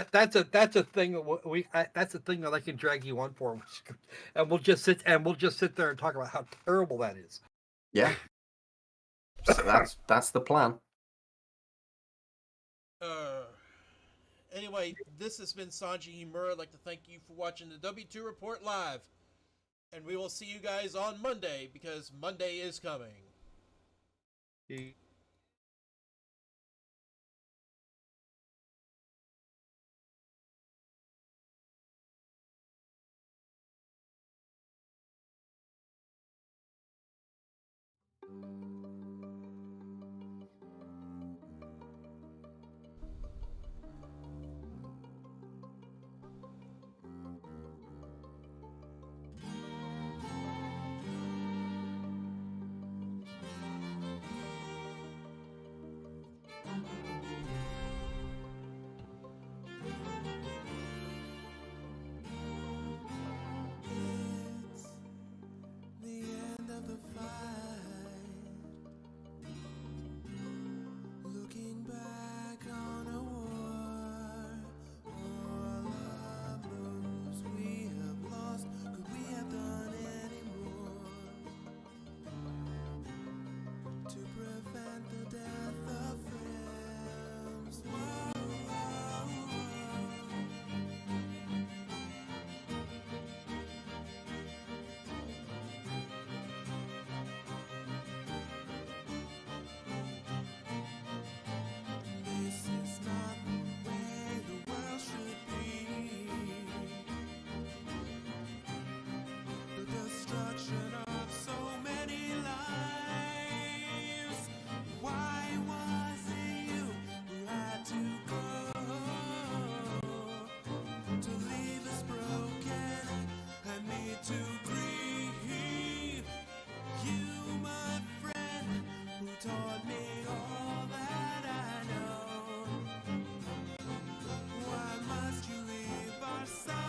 that's a thing that I can drag you on for, and we'll just sit there and talk about how terrible that is. Yeah, so that's the plan. Anyway, this has been Sanji Himura. I'd like to thank you for watching the W2 Report Live, and we will see you guys on Monday, because Monday is coming. Why must you leave our side?